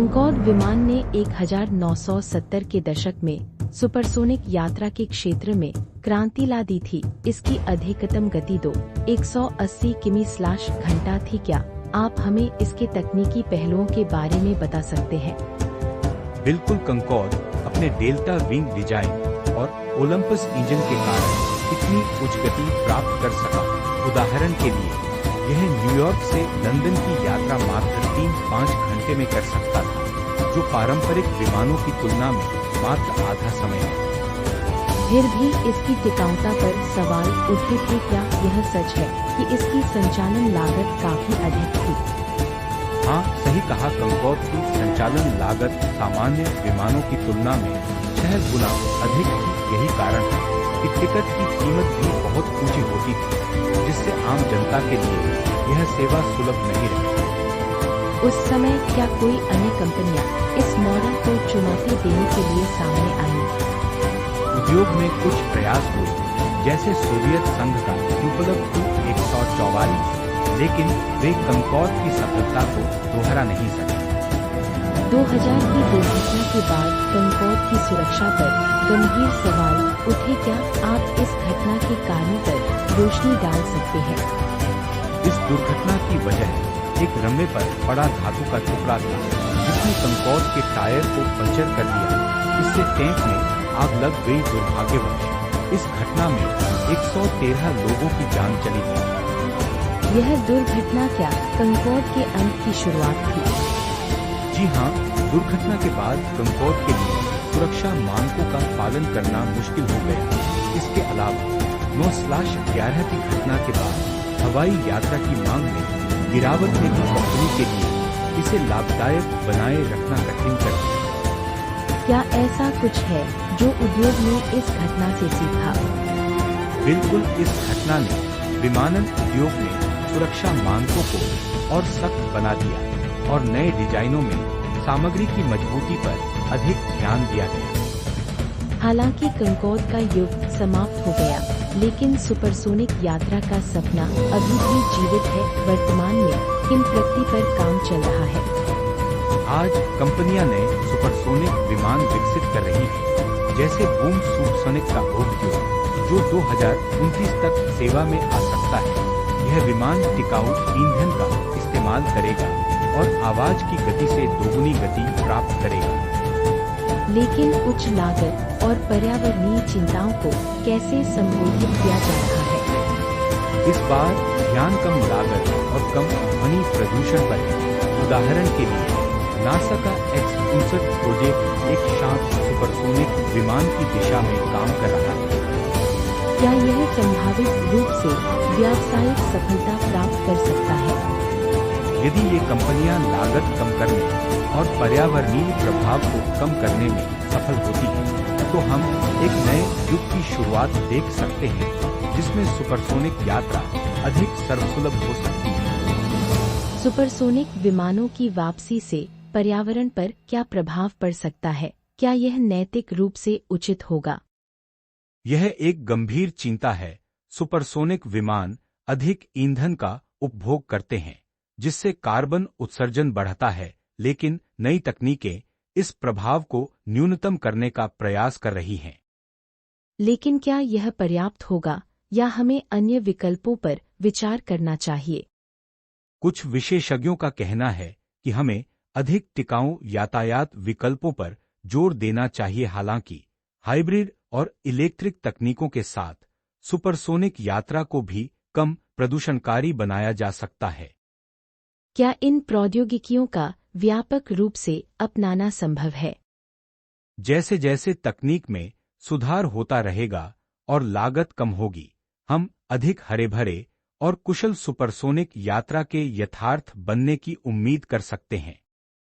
कंकॉर्ड विमान ने 1970 के दशक में सुपरसोनिक यात्रा के क्षेत्र में क्रांति ला दी थी। इसकी अधिकतम गति 180 किमी/घंटा थी। क्या आप हमें इसके तकनीकी पहलुओं के बारे में बता सकते हैं? बिल्कुल। कंकॉर्ड अपने डेल्टा विंग डिजाइन और ओलंपस इंजन के कारण इतनी उच्च गति प्राप्त कर सका। उदाहरण के लिए यह न्यूयॉर्क से लंदन की यात्रा मात्र 3-5 घंटे में कर सकता था, जो पारंपरिक विमानों की तुलना में मात्र आधा समय है। फिर भी इसकी टिकाऊता पर सवाल उठे थे। क्या यह सच है कि इसकी संचालन लागत काफी अधिक थी? हाँ, सही कहा। कंकॉर्ड की संचालन लागत सामान्य विमानों की तुलना में 6 गुना अधिक थी। यही कारण है कि टिकट की कीमत भी बहुत ऊंची होती थी, जिससे आम जनता के लिए यह सेवा सुलभ नहीं रही। उस समय क्या कोई अन्य कंपनियां इस मॉडल को चुनौती देने के लिए सामने आई? उद्योग में कुछ प्रयास हुए, जैसे सोवियत संघ का ट्यूपलव Tu-144, लेकिन वे कंकॉर्ड की सफलता को दोहरा नहीं सके। 2000 की दुर्घटना के बाद कंकॉर्ड की सुरक्षा पर गंभीर सवाल उठे। क्या आप इस घटना के कारणों पर रोशनी डाल सकते हैं? इस दुर्घटना की वजह एक रनवे पर पड़ा धातु का टुकड़ा था, जिसने कंकॉर्ड के टायर को पंचर कर दिया। इससे टैंक में आग लग गई। दुर्भाग्यवश इस घटना में 113 लोगों की जान चली गई। यह दुर्घटना क्या कंकॉर्ड के अंत की शुरुआत थी? जी हाँ, दुर्घटना के बाद कंकॉर्ड के लिए सुरक्षा मानकों का पालन करना मुश्किल हो गया। इसके अलावा 9/11 की घटना के बाद हवाई यात्रा की मांग में गिरावट ने भी कंपनी के लिए इसे लाभदायक बनाए रखना कठिन कर दिया। क्या ऐसा कुछ है जो उद्योग ने इस घटना से सीखा? बिल्कुल। इस घटना ने विमानन उद्योग में सुरक्षा मानकों को और सख्त बना दिया और नए डिजाइनों में सामग्री की मजबूती पर अधिक ध्यान दिया गया। हालांकि कंकॉर्ड का युग समाप्त हो गया, लेकिन सुपरसोनिक यात्रा का सपना अभी भी जीवित है। वर्तमान में किन प्रगति पर काम चल रहा है? आज कंपनियां नए सुपरसोनिक विमान विकसित कर रही हैं, जैसे बूम सुपरसोनिक का उद्योग, जो 2029 तक सेवा में आ सकता है। यह विमान टिकाऊ ईंधन का इस्तेमाल करेगा और आवाज की गति से दोगुनी गति प्राप्त करेगा। लेकिन उच्च लागत और पर्यावरणीय चिंताओं को कैसे संबोधित किया जा रहा है? इस बार ध्यान कम लागत और कम ध्वनि प्रदूषण पर है। उदाहरण के लिए नासा का X-59 प्रोजेक्ट एक शांत सुपरसोनिक विमान की दिशा में काम कर रहा है। क्या यह संभावित रूप से व्यावसायिक सफलता प्राप्त कर सकता है? यदि ये कंपनियां लागत कम करने और पर्यावरणीय प्रभाव को कम करने में सफल होती हैं, तो हम एक नए युग की शुरुआत देख सकते हैं, जिसमें सुपरसोनिक यात्रा अधिक सर्वसुलभ हो सकती है। सुपरसोनिक विमानों की वापसी से पर्यावरण पर क्या प्रभाव पड़ सकता है? क्या यह नैतिक रूप से उचित होगा? यह एक गंभीर चिंता है। सुपरसोनिक विमान अधिक ईंधन का उपभोग करते हैं, जिससे कार्बन उत्सर्जन बढ़ता है, लेकिन नई तकनीकें इस प्रभाव को न्यूनतम करने का प्रयास कर रही हैं। लेकिन क्या यह पर्याप्त होगा या हमें अन्य विकल्पों पर विचार करना चाहिए? कुछ विशेषज्ञों का कहना है कि हमें अधिक टिकाऊ यातायात विकल्पों पर जोर देना चाहिए। हालांकि हाइब्रिड और इलेक्ट्रिक तकनीकों के साथ सुपरसोनिक यात्रा को भी कम प्रदूषणकारी बनाया जा सकता है। क्या इन प्रौद्योगिकियों का व्यापक रूप से अपनाना संभव है? जैसे जैसे तकनीक में सुधार होता रहेगा और लागत कम होगी, हम अधिक हरे भरे और कुशल सुपरसोनिक यात्रा के यथार्थ बनने की उम्मीद कर सकते हैं।